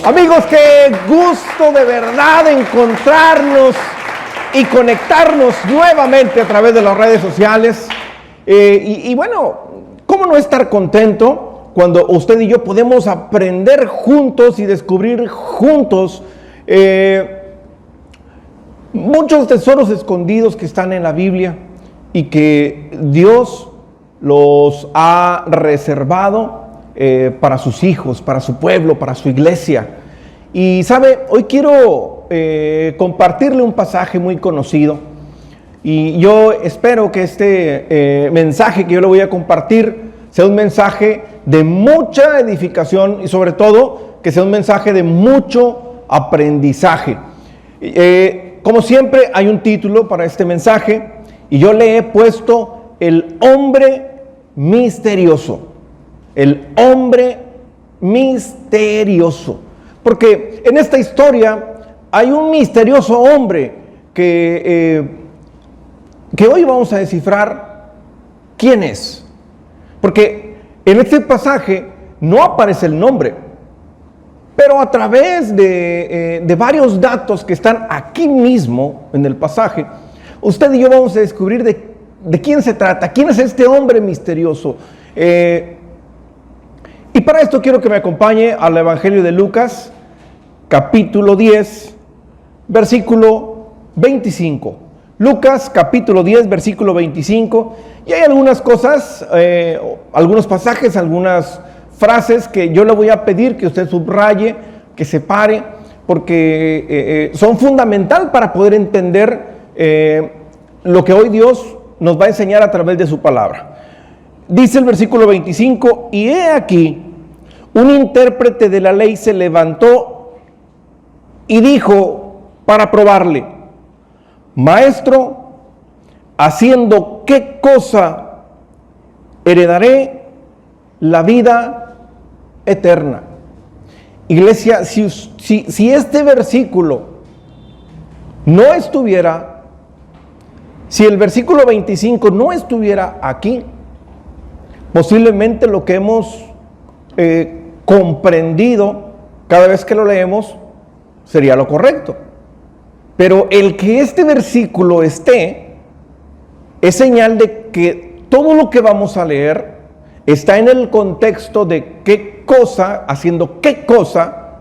Amigos, qué gusto de verdad encontrarnos y conectarnos nuevamente a través de las redes sociales. Y bueno, ¿cómo no estar contento cuando usted y yo podemos aprender juntos y descubrir juntos muchos tesoros escondidos que están en la Biblia y que Dios los ha reservado para sus hijos, para su pueblo, para su iglesia? Y sabe, hoy quiero compartirle un pasaje muy conocido, y yo espero que este mensaje que yo le voy a compartir sea un mensaje de mucha edificación y sobre todo que sea un mensaje de mucho aprendizaje. Como siempre hay un título para este mensaje y yo le he puesto el hombre misterioso. El hombre misterioso. Porque en esta historia hay un misterioso hombre que hoy vamos a descifrar quién es. Porque en este pasaje no aparece el nombre, pero a través de varios datos que están aquí mismo en el pasaje, usted y yo vamos a descubrir de quién se trata, quién es este hombre misterioso. Y para esto quiero que me acompañe al Evangelio de Lucas, capítulo 10, versículo 25. Lucas, capítulo 10, versículo 25. Y hay algunas cosas, algunos pasajes, algunas frases que yo le voy a pedir que usted subraye, que separe, porque son fundamental para poder entender lo que hoy Dios nos va a enseñar a través de su palabra. Dice el versículo 25, y he aquí, un intérprete de la ley se levantó y dijo para probarle: Maestro, ¿haciendo qué cosa heredaré la vida eterna? Iglesia, si este versículo no estuviera, si el versículo 25 no estuviera aquí, posiblemente lo que hemos comprendido cada vez que lo leemos sería lo correcto. Pero el que este versículo esté es señal de que todo lo que vamos a leer está en el contexto de qué cosa, haciendo qué cosa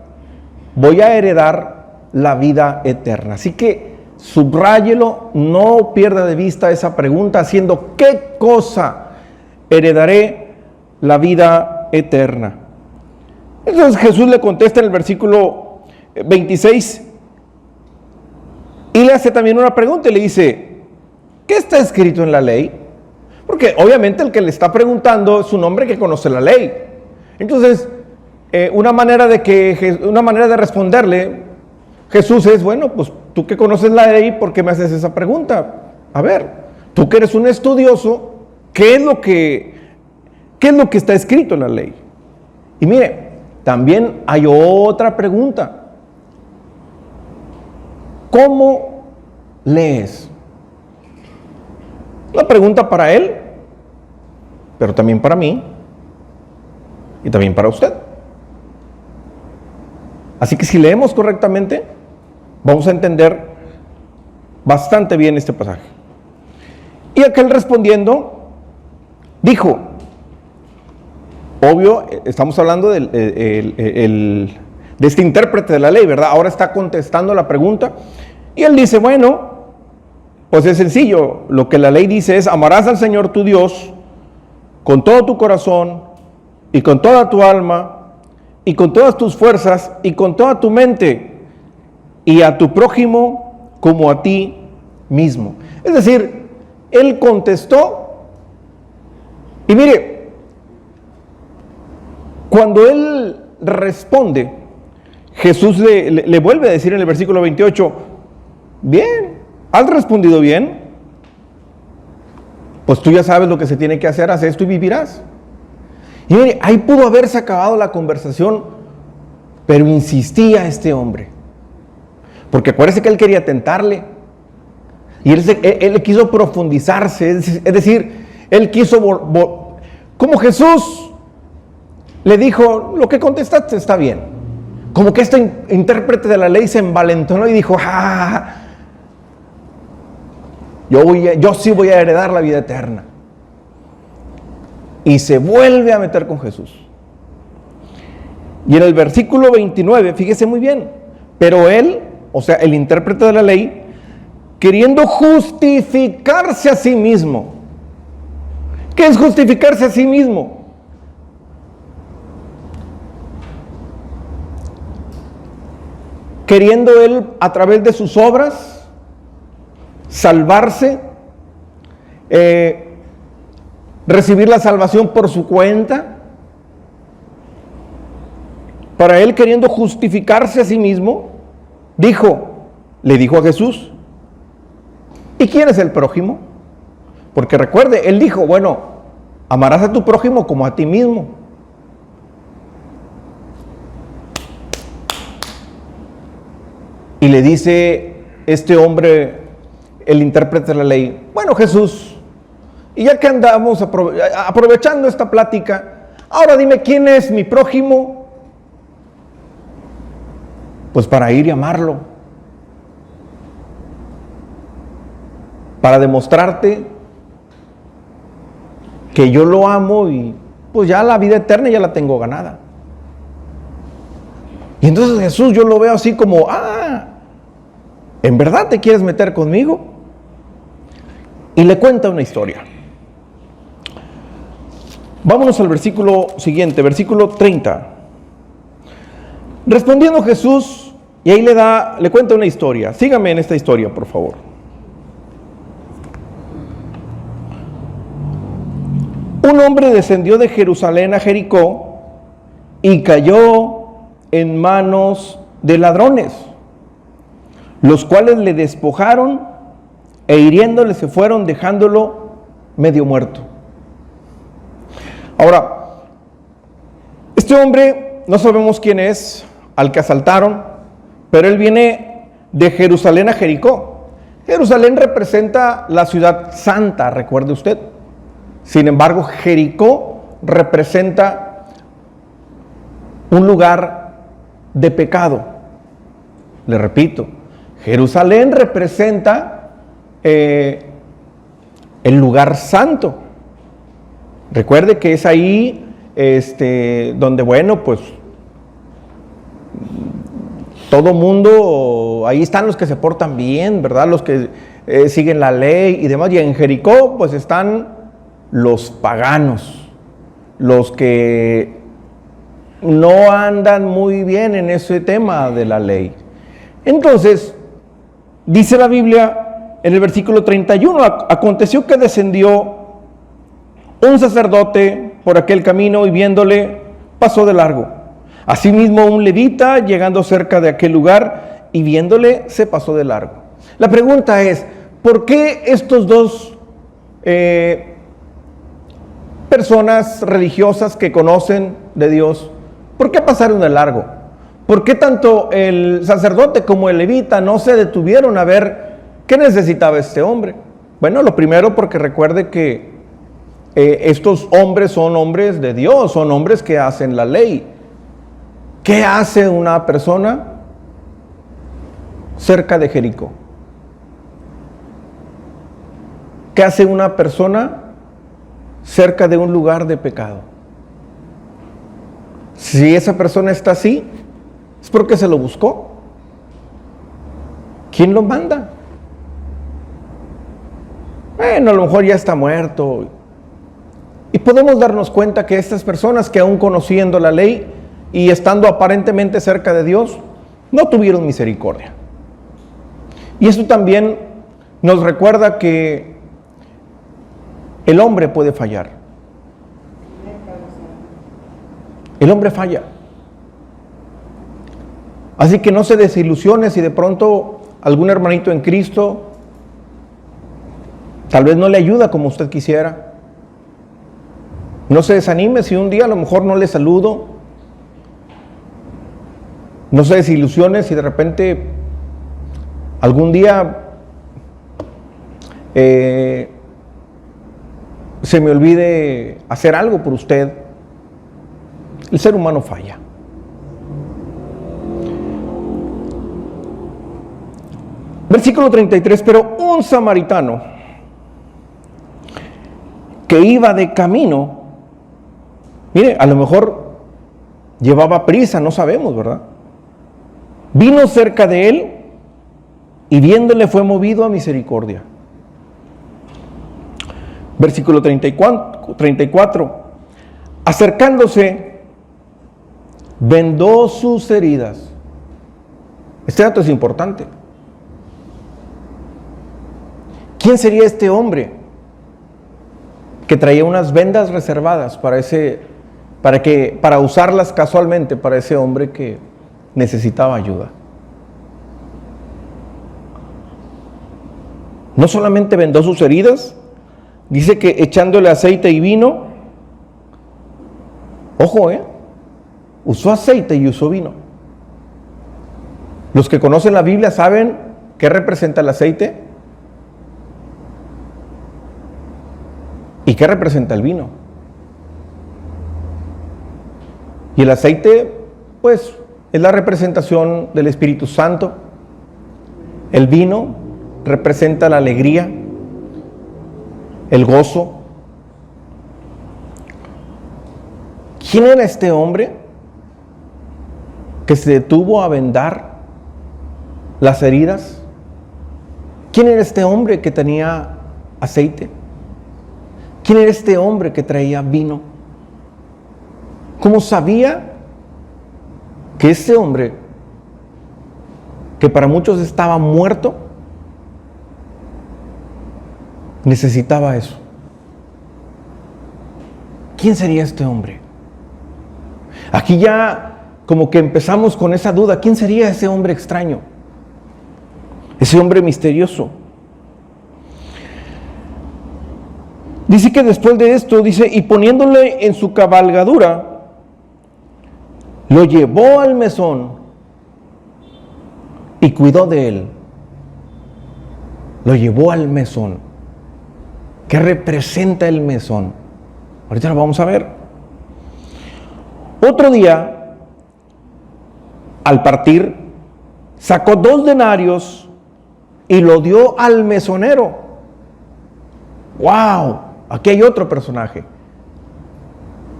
voy a heredar la vida eterna. Así que subráyelo, no pierda de vista esa pregunta, haciendo qué cosa heredaré la vida eterna. Entonces Jesús le contesta en el versículo 26 y le hace también una pregunta y le dice: ¿qué está escrito en la ley? Porque obviamente el que le está preguntando es un hombre que conoce la ley. Entonces una manera de responderle Jesús es: bueno, pues tú que conoces la ley, ¿por qué me haces esa pregunta? A ver, tú que eres un estudioso, ¿qué es lo que está escrito en la ley? Y mire, también hay otra pregunta: ¿cómo lees? La pregunta para él, pero también para mí y también para usted. Así que si leemos correctamente, vamos a entender bastante bien este pasaje. Y aquel respondiendo dijo, obvio, estamos hablando de este intérprete de la ley, ¿verdad? Ahora está contestando la pregunta. Y él dice: bueno, pues es sencillo. Lo que la ley dice es: amarás al Señor tu Dios con todo tu corazón y con toda tu alma y con todas tus fuerzas y con toda tu mente, y a tu prójimo como a ti mismo. Es decir, él contestó. Y mire, cuando él responde, Jesús le vuelve a decir en el versículo 28, bien, has respondido bien, pues tú ya sabes lo que se tiene que hacer, haz esto y vivirás. Y mire, ahí pudo haberse acabado la conversación, pero insistía este hombre, porque parece que él quería tentarle, y él quiso profundizarse, es decir, él quiso, como Jesús le dijo: lo que contestaste está bien, Como que este intérprete de la ley se envalentonó y dijo, yo sí voy a heredar la vida eterna. Y se vuelve a meter con Jesús. Y en el versículo 29, fíjese muy bien, pero él, o sea, el intérprete de la ley, queriendo justificarse a sí mismo. ¿Qué es justificarse a sí mismo? Queriendo él, a través de sus obras, salvarse, recibir la salvación por su cuenta. Para él, queriendo justificarse a sí mismo, le dijo a Jesús, ¿y quién es el prójimo? Porque recuerde, él dijo, bueno, amarás a tu prójimo como a ti mismo. Y le dice este hombre, el intérprete de la ley, bueno, Jesús, y ya que andamos aprovechando esta plática, ahora dime quién es mi prójimo, pues para ir y amarlo, para demostrarte que yo lo amo y pues ya la vida eterna ya la tengo ganada. Y entonces Jesús yo lo veo así como, ¿en verdad te quieres meter conmigo? Y le cuenta una historia. Vámonos al versículo siguiente, versículo 30. Respondiendo Jesús, y ahí le cuenta una historia. Sígame en esta historia, por favor. Un hombre descendió de Jerusalén a Jericó y cayó en manos de ladrones, los cuales le despojaron e hiriéndole se fueron, dejándolo medio muerto. Ahora, este hombre no sabemos quién es, al que asaltaron, pero él viene de Jerusalén a Jericó. Jerusalén representa la ciudad santa, recuerde usted. Sin embargo, Jericó representa un lugar de pecado. Le repito, Jerusalén representa el lugar santo. Recuerde que es ahí donde, bueno, pues todo mundo, ahí están los que se portan bien, ¿verdad? Los que siguen la ley y demás. Y en Jericó, pues están los paganos, los que no andan muy bien en ese tema de la ley. Entonces, dice la Biblia en el versículo 31, aconteció que descendió un sacerdote por aquel camino y viéndole pasó de largo. Asimismo un levita llegando cerca de aquel lugar y viéndole se pasó de largo. La pregunta es, ¿por qué estos dos personas religiosas que conocen de Dios, por qué pasaron de largo? ¿Por qué tanto el sacerdote como el levita no se detuvieron a ver qué necesitaba este hombre? Bueno, lo primero porque recuerde que estos hombres son hombres de Dios, son hombres que hacen la ley. ¿Qué hace una persona cerca de Jericó? ¿Qué hace una persona cerca de un lugar de pecado? Si esa persona está así, es porque se lo buscó. ¿Quién lo manda? Bueno, a lo mejor ya está muerto. Y podemos darnos cuenta que estas personas que aún conociendo la ley y estando aparentemente cerca de Dios, no tuvieron misericordia. Y esto también nos recuerda que el hombre puede fallar. El hombre falla. Así que no se desilusione si de pronto algún hermanito en Cristo tal vez no le ayuda como usted quisiera. No se desanime si un día a lo mejor no le saludo. No se desilusione si de repente algún día se me olvide hacer algo por usted. El ser humano falla. Versículo 33, pero un samaritano que iba de camino, mire, a lo mejor llevaba prisa, no sabemos, ¿verdad? Vino cerca de él y viéndole fue movido a misericordia. Versículo 34, acercándose, vendó sus heridas. Este dato es importante. ¿Quién sería este hombre que traía unas vendas reservadas para usarlas casualmente para ese hombre que necesitaba ayuda? No solamente vendó sus heridas, dice que echándole aceite y vino, ojo, usó aceite y usó vino. Los que conocen la Biblia saben qué representa el aceite y qué representa el vino. Y el aceite, pues, es la representación del Espíritu Santo. El vino representa la alegría, el gozo. ¿Quién era este hombre que se detuvo a vendar las heridas? ¿Quién era este hombre que tenía aceite? ¿Quién era este hombre que traía vino? ¿Cómo sabía que ese hombre, que para muchos estaba muerto, necesitaba eso? ¿Quién sería este hombre? Aquí ya como que empezamos con esa duda. ¿Quién sería ese hombre extraño? Ese hombre misterioso. Dice que después de esto, dice, y poniéndole en su cabalgadura, lo llevó al mesón y cuidó de él. Lo llevó al mesón. ¿Qué representa el mesón? Ahorita lo vamos a ver. Otro día, al partir, sacó 2 denarios y lo dio al mesonero. ¡Wow! Aquí hay otro personaje.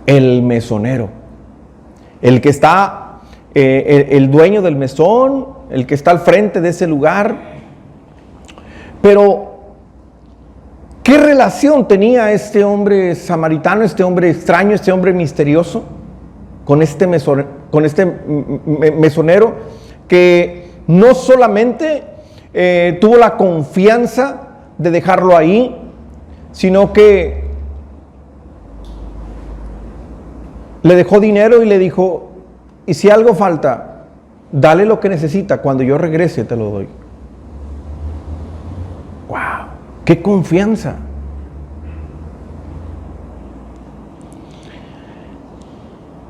El mesonero. El que está, el dueño del mesón, el que está al frente de ese lugar. Pero, ¿qué relación tenía este hombre samaritano, este hombre extraño, este hombre misterioso con este mesonero que no solamente tuvo la confianza de dejarlo ahí, sino que le dejó dinero y le dijo, y si algo falta, dale lo que necesita, cuando yo regrese te lo doy? ¡Wow! ¡Qué confianza!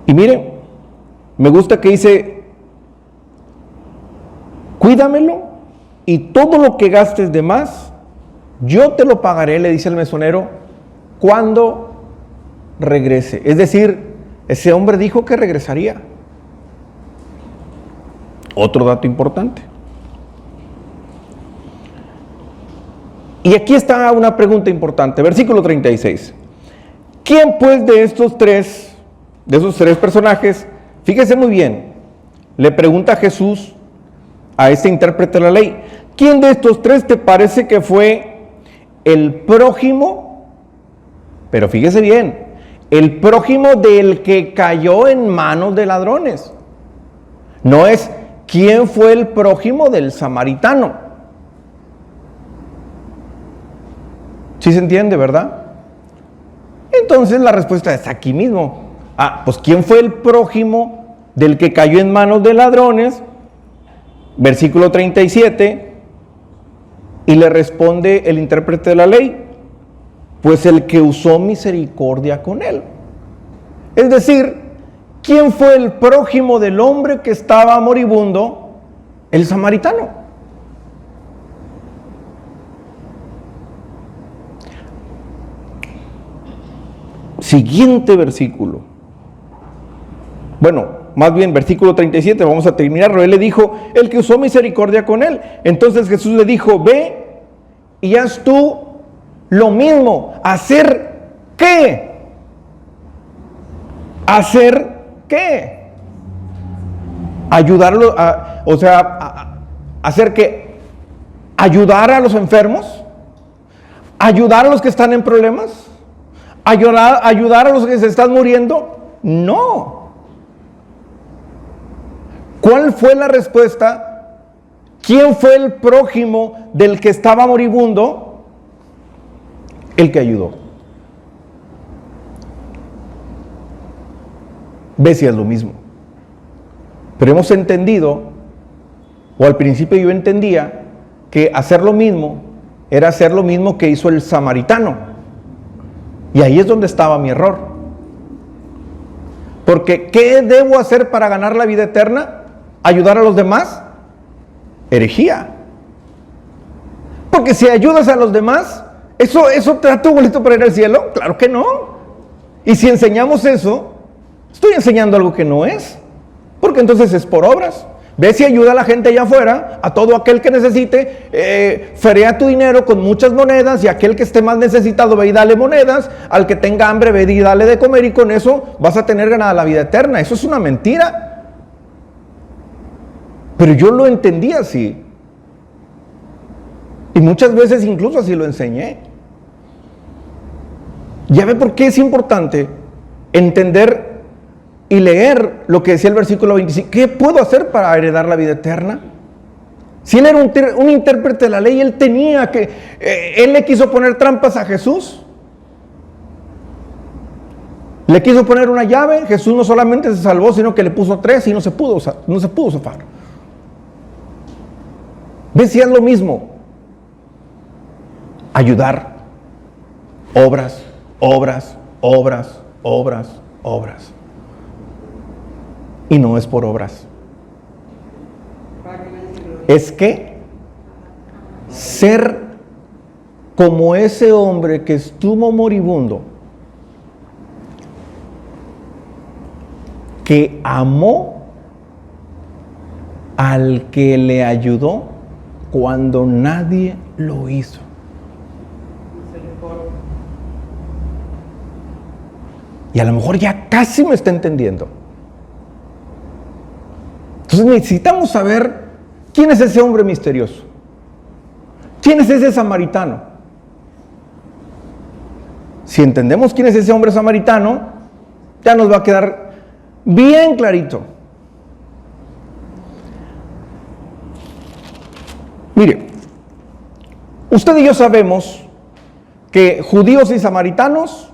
Y mire, me gusta que dice, cuídamelo y todo lo que gastes de más, yo te lo pagaré, le dice el mesonero, cuando regrese. Es decir, ese hombre dijo que regresaría. Otro dato importante. Y aquí está una pregunta importante. Versículo 36. ¿Quién pues de esos tres personajes, fíjese muy bien, le pregunta Jesús a este intérprete de la ley, ¿quién de estos 3 te parece que fue el prójimo? Pero fíjese bien, el prójimo del que cayó en manos de ladrones. No es quién fue el prójimo del samaritano. ¿Sí se entiende, verdad? Entonces la respuesta es aquí mismo. Pues ¿quién fue el prójimo del que cayó en manos de ladrones? Versículo 37. Y le responde el intérprete de la ley, pues el que usó misericordia con él. Es decir, ¿quién fue el prójimo del hombre que estaba moribundo? El samaritano. Siguiente versículo. Bueno, más bien versículo 37, vamos a terminarlo. Él le dijo, el que usó misericordia con él. Entonces Jesús le dijo, ve y haz tú lo mismo. ¿Hacer qué? ¿Hacer qué? Ayudarlo, hacer qué? Ayudar a los enfermos, ayudar a los que están en problemas, ayudar a los que se están muriendo. No. ¿Cuál fue la respuesta? ¿Quién fue el prójimo del que estaba moribundo? El que ayudó. Ves si es lo mismo. Pero hemos entendido, o al principio yo entendía, que hacer lo mismo era hacer lo mismo que hizo el samaritano. Y ahí es donde estaba mi error. Porque ¿qué debo hacer para ganar la vida eterna? ¿Ayudar a los demás? Herejía. Porque si ayudas a los demás, ¿eso te da tu boleto para ir al cielo? Claro que no. Y si enseñamos eso, estoy enseñando algo que no es. Porque entonces es por obras. Ve si ayuda a la gente allá afuera, a todo aquel que necesite, ferea tu dinero con muchas monedas, y aquel que esté más necesitado, ve y dale monedas, al que tenga hambre, ve y dale de comer, y con eso vas a tener ganada la vida eterna. Eso es una mentira. Pero yo lo entendí así. Y muchas veces incluso así lo enseñé. Ya ve por qué es importante entender y leer lo que decía el versículo 25. ¿Qué puedo hacer para heredar la vida eterna? Si él era un intérprete de la ley, él tenía que... él le quiso poner trampas a Jesús. Le quiso poner una llave. Jesús no solamente se salvó, sino que le puso 3 y no se pudo zafar. ¿Ves si es lo mismo? Ayudar. Obras, obras, obras, obras, obras. Y no es por obras. Es que ser como ese hombre que estuvo moribundo, que amó al que le ayudó cuando nadie lo hizo. Y a lo mejor ya casi me está entendiendo. Entonces necesitamos saber quién es ese hombre misterioso. ¿Quién es ese samaritano? Si entendemos quién es ese hombre samaritano, ya nos va a quedar bien clarito. Mire, usted y yo sabemos que judíos y samaritanos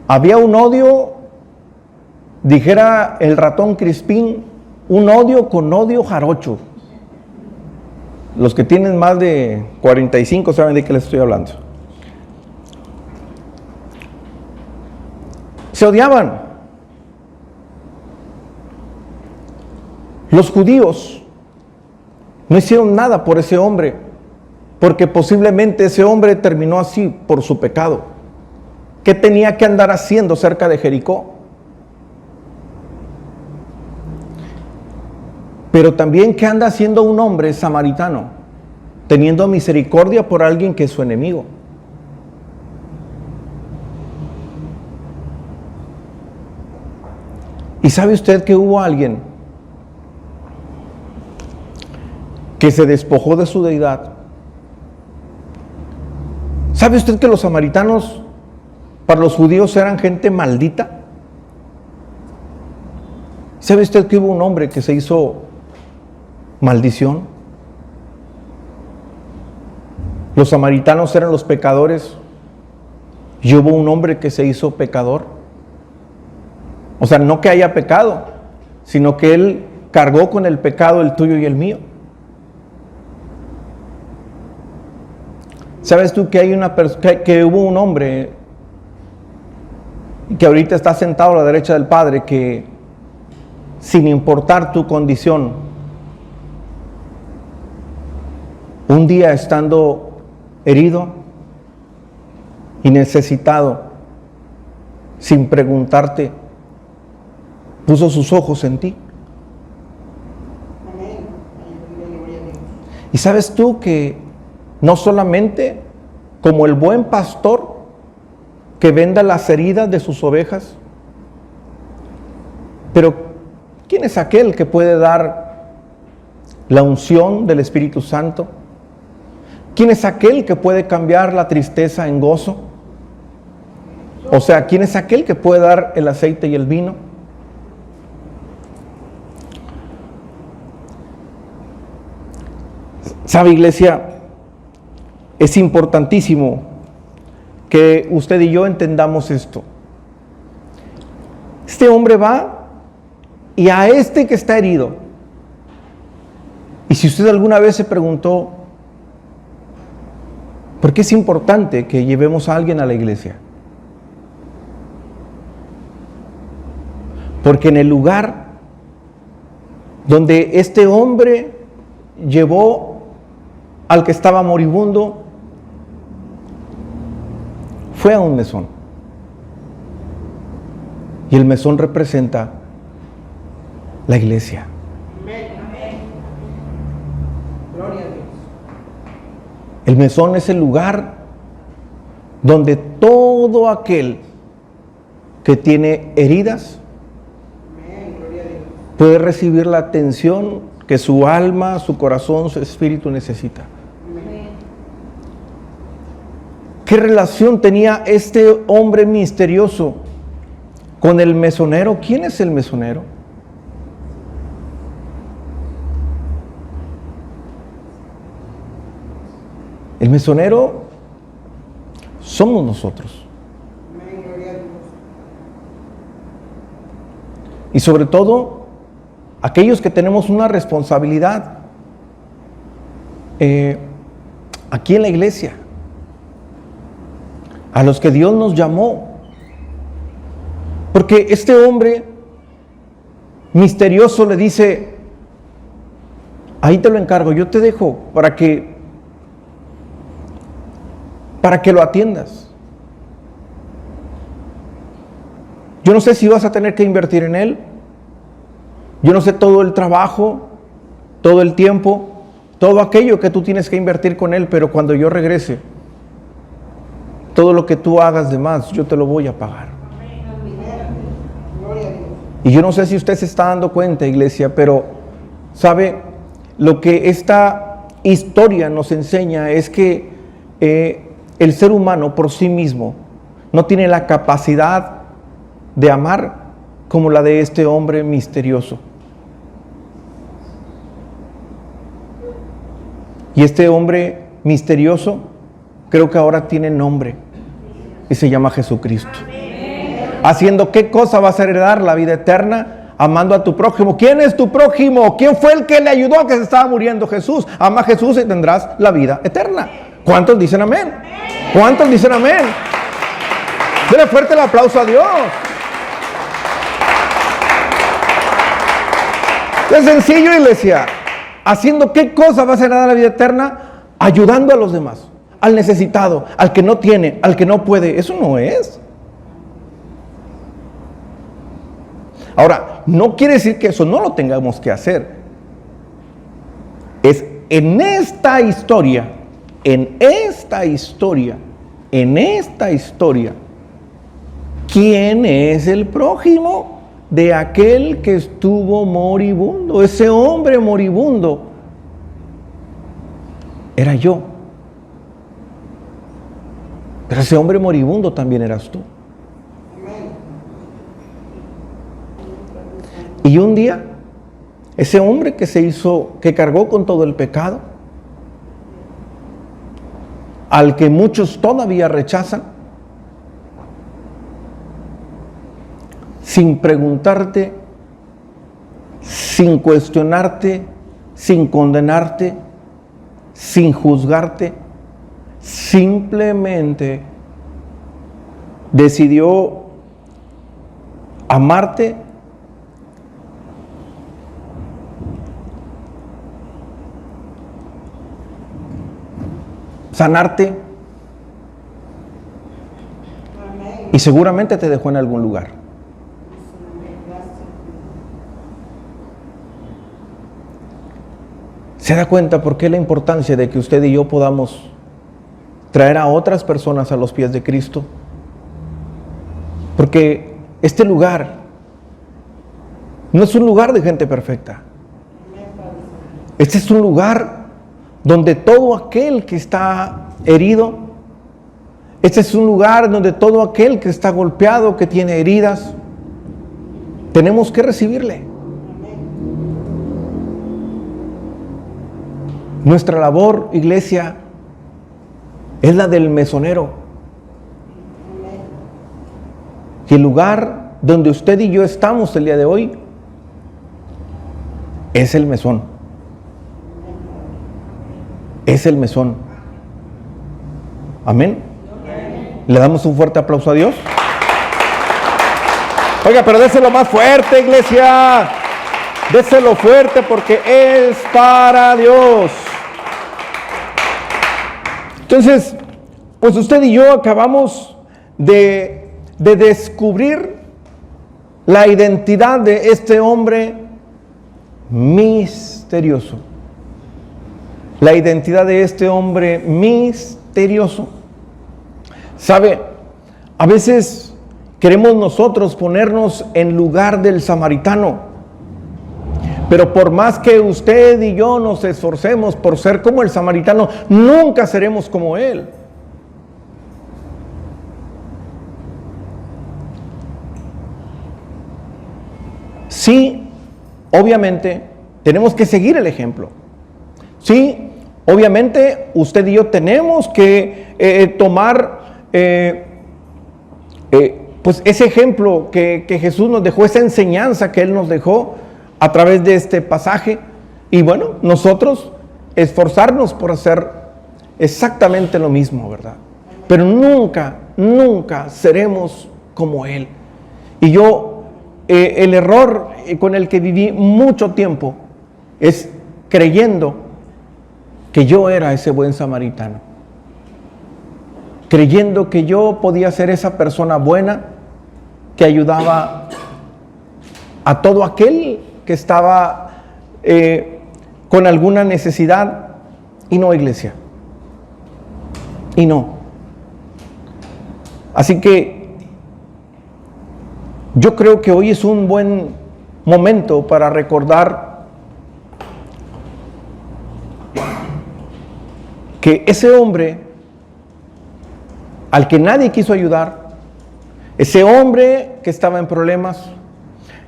había un odio, dijera el ratón Crispín, un odio con odio jarocho. Los que tienen más de 45 saben de qué les estoy hablando. Se odiaban. Los judíos no hicieron nada por ese hombre, porque posiblemente ese hombre terminó así por su pecado. ¿Qué tenía que andar haciendo cerca de Jericó? Pero también, ¿qué anda haciendo un hombre samaritano? Teniendo misericordia por alguien que es su enemigo. ¿Y sabe usted que hubo alguien que se despojó de su deidad? ¿Sabe usted que los samaritanos para los judíos eran gente maldita? ¿Sabe usted que hubo un hombre que se hizo maldición? Los samaritanos eran los pecadores y hubo un hombre que se hizo pecador. O sea, no que haya pecado, sino que él cargó con el pecado, el tuyo y el mío. ¿Sabes tú que hay que hubo un hombre que ahorita está sentado a la derecha del Padre, que sin importar tu condición, un día estando herido y necesitado, sin preguntarte, puso sus ojos en ti. Y sabes tú que no solamente como el buen pastor que venda las heridas de sus ovejas, pero ¿quién es aquel que puede dar la unción del Espíritu Santo? ¿Quién es aquel que puede cambiar la tristeza en gozo? O sea, ¿quién es aquel que puede dar el aceite y el vino? ¿Sabe, iglesia? Es importantísimo que usted y yo entendamos esto. Este hombre va y a este que está herido. Y si usted alguna vez se preguntó, ¿por qué es importante que llevemos a alguien a la iglesia? Porque en el lugar donde este hombre llevó al que estaba moribundo, fue a un mesón. Y el mesón representa la iglesia. Gloria a Dios. El mesón es el lugar donde todo aquel que tiene heridas puede recibir la atención que su alma, su corazón, su espíritu necesita. ¿Qué relación tenía este hombre misterioso con el mesonero? ¿Quién es el mesonero? El mesonero somos nosotros. Y sobre todo, aquellos que tenemos una responsabilidad aquí en la iglesia, a los que Dios nos llamó. Porque este hombre misterioso le dice, ahí te lo encargo, yo te dejo para que lo atiendas. Yo no sé si vas a tener que invertir en él. Yo no sé todo el trabajo, todo el tiempo, todo aquello que tú tienes que invertir con él, pero cuando yo regrese, todo lo que tú hagas de más, yo te lo voy a pagar. Y yo no sé si usted se está dando cuenta, iglesia, pero ¿sabe? Lo que esta historia nos enseña es que el ser humano por sí mismo no tiene la capacidad de amar como la de este hombre misterioso. Y este hombre misterioso creo que ahora tiene nombre y se llama Jesucristo. ¿Haciendo qué cosa vas a heredar la vida eterna? Amando a tu prójimo. ¿Quién es tu prójimo? ¿Quién fue el que le ayudó a que se estaba muriendo? Jesús. Ama a Jesús y tendrás la vida eterna. ¿Cuántos dicen amén? ¿Cuántos dicen amén? Dele fuerte el aplauso a Dios. Es sencillo, iglesia. ¿Haciendo qué cosa vas a heredar la vida eterna? Ayudando a los demás, al necesitado, al que no tiene, al que no puede. Eso no es. Ahora, no quiere decir que eso no lo tengamos que hacer. Es en esta historia, ¿quién es el prójimo de aquel que estuvo moribundo? Ese hombre moribundo era yo. Pero ese hombre moribundo también eras tú. Y un día, ese hombre que cargó con todo el pecado, al que muchos todavía rechazan, sin preguntarte, sin cuestionarte, sin condenarte, sin juzgarte, simplemente decidió amarte, sanarte, y seguramente te dejó en algún lugar. ¿Se da cuenta por qué la importancia de que usted y yo podamos traer a otras personas a los pies de Cristo? Porque este lugar no es un lugar de gente perfecta. Este es un lugar donde todo aquel que está herido, este es un lugar donde todo aquel que está golpeado, que tiene heridas, tenemos que recibirle. Nuestra labor, iglesia, es la del mesonero. Y el lugar donde usted y yo estamos el día de hoy es el mesón. Es el mesón. Amén. ¿Le damos un fuerte aplauso a Dios? Oiga, pero déselo más fuerte, iglesia. Déselo fuerte porque es para Dios. Entonces, pues usted y yo acabamos de descubrir la identidad de este hombre misterioso. La identidad de este hombre misterioso. ¿Sabe? A veces queremos nosotros ponernos en lugar del samaritano. Pero por más que usted y yo nos esforcemos por ser como el samaritano, nunca seremos como él. Sí, obviamente, tenemos que seguir el ejemplo. Sí, obviamente, usted y yo tenemos que tomar pues ese ejemplo que Jesús nos dejó, esa enseñanza que Él nos dejó a través de este pasaje. Y bueno, nosotros esforzarnos por hacer exactamente lo mismo, ¿verdad? Pero nunca, nunca seremos como Él. Y yo, el error con el que viví mucho tiempo es creyendo que yo era ese buen samaritano, creyendo que yo podía ser esa persona buena que ayudaba a todo aquel que estaba con alguna necesidad. Y no, iglesia, y no. Así que yo creo que hoy es un buen momento para recordar que ese hombre al que nadie quiso ayudar, ese hombre que estaba en problemas,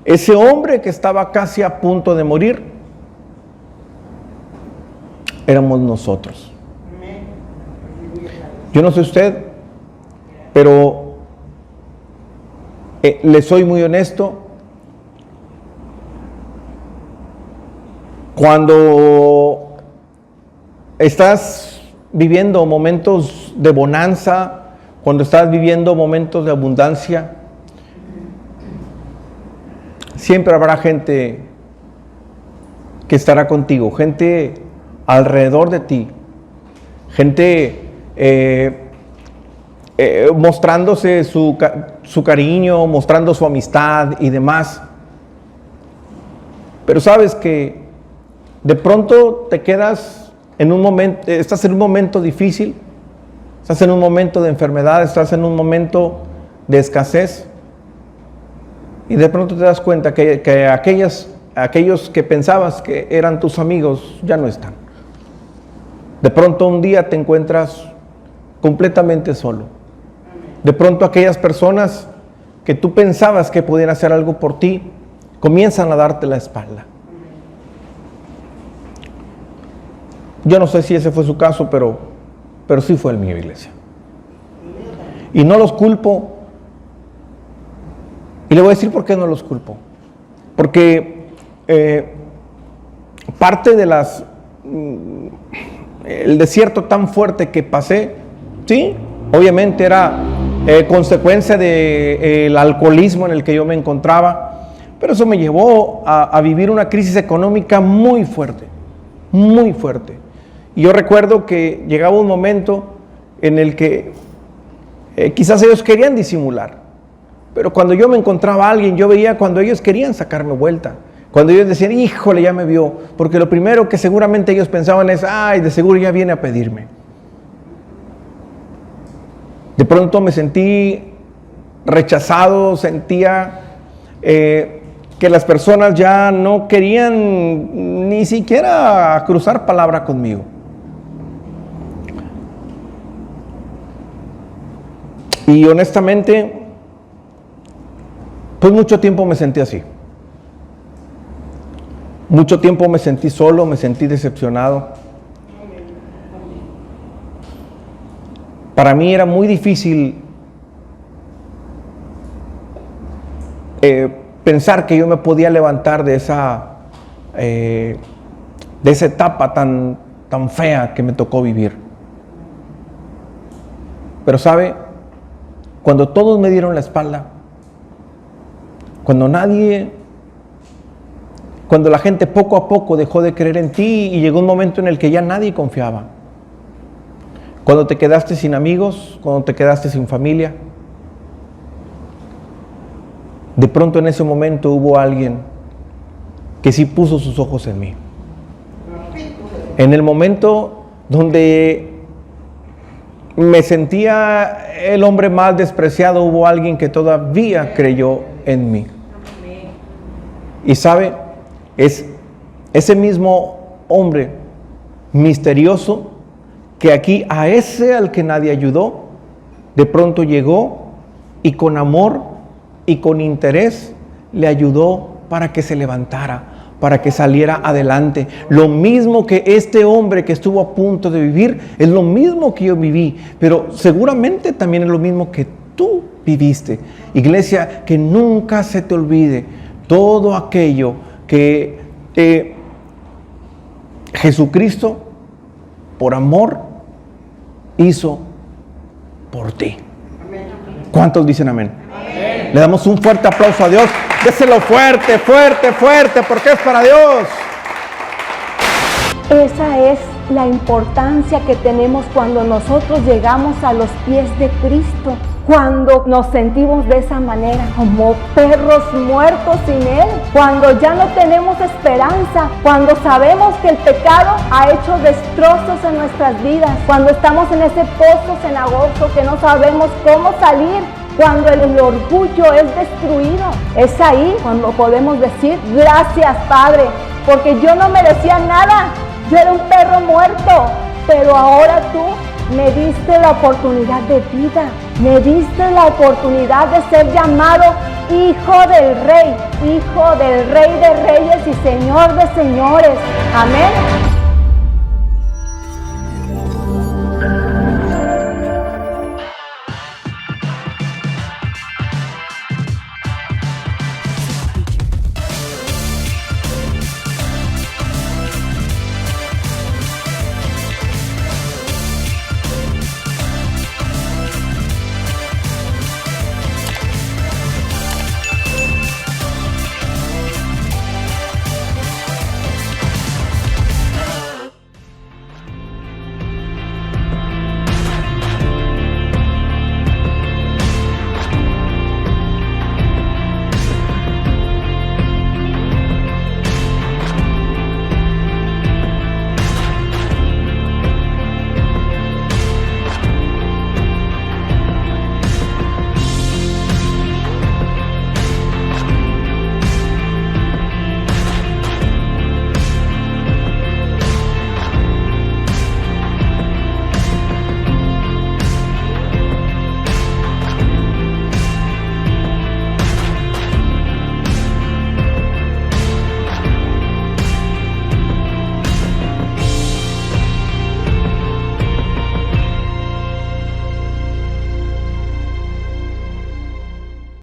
ese hombre que estaba casi a punto de morir, éramos nosotros. Yo no sé usted, pero le soy muy honesto. Cuando estás viviendo momentos de bonanza, cuando estás viviendo momentos de abundancia, siempre habrá gente que estará contigo, gente alrededor de ti, gente mostrándose su cariño, mostrando su amistad y demás. Pero sabes que de pronto te quedas en un momento, estás en un momento difícil, estás en un momento de enfermedad, estás en un momento de escasez, y de pronto te das cuenta que aquellos que pensabas que eran tus amigos ya no están. De pronto un día te encuentras completamente solo. De pronto aquellas personas que tú pensabas que podían hacer algo por ti, comienzan a darte la espalda. Yo no sé si ese fue su caso, pero sí fue el mío, iglesia. Y no los culpo. Y le voy a decir por qué no los culpo. Porque parte de el desierto tan fuerte que pasé, sí, obviamente era consecuencia del alcoholismo en el que yo me encontraba, pero eso me llevó a vivir una crisis económica muy fuerte, muy fuerte. Y yo recuerdo que llegaba un momento en el que quizás ellos querían disimular, pero cuando yo me encontraba a alguien, yo veía cuando ellos querían sacarme vuelta, Cuando ellos decían, híjole, ya me vio, porque lo primero que seguramente ellos pensaban es, ay, de seguro ya viene a pedirme. De pronto me sentí rechazado, sentía que las personas ya no querían ni siquiera cruzar palabra conmigo. Y honestamente, pues mucho tiempo me sentí así. Mucho tiempo me sentí solo, me sentí decepcionado. Para mí era muy difícil pensar que yo me podía levantar de esa etapa tan fea que me tocó vivir. Pero ¿sabe? Cuando todos me dieron la espalda, cuando la gente poco a poco dejó de creer en ti y llegó un momento en el que ya nadie confiaba. Cuando te quedaste sin amigos, cuando te quedaste sin familia, de pronto en ese momento hubo alguien que sí puso sus ojos en mí. En el momento donde me sentía el hombre más despreciado, hubo alguien que todavía creyó en mí. Y sabe, es ese mismo hombre misterioso que aquí a ese al que nadie ayudó, de pronto llegó y con amor y con interés le ayudó para que se levantara, para que saliera adelante. Lo mismo que este hombre que estuvo a punto de vivir, es lo mismo que yo viví, pero seguramente también es lo mismo que tú viviste. Iglesia, que nunca se te olvide todo aquello que Jesucristo, por amor, hizo por ti. ¿Cuántos dicen amén? Amén. Le damos un fuerte aplauso a Dios. Déselo fuerte, fuerte, fuerte, porque es para Dios. Esa es la importancia que tenemos cuando nosotros llegamos a los pies de Cristo. Cuando nos sentimos de esa manera, como perros muertos sin Él. Cuando ya no tenemos esperanza. Cuando sabemos que el pecado ha hecho destrozos en nuestras vidas. Cuando estamos en ese pozo cenagoso que no sabemos cómo salir. Cuando el orgullo es destruido. Es ahí cuando podemos decir, gracias Padre, porque yo no merecía nada. Yo era un perro muerto, pero ahora tú me diste la oportunidad de vida, me diste la oportunidad de ser llamado Hijo del Rey de Reyes y Señor de Señores. Amén.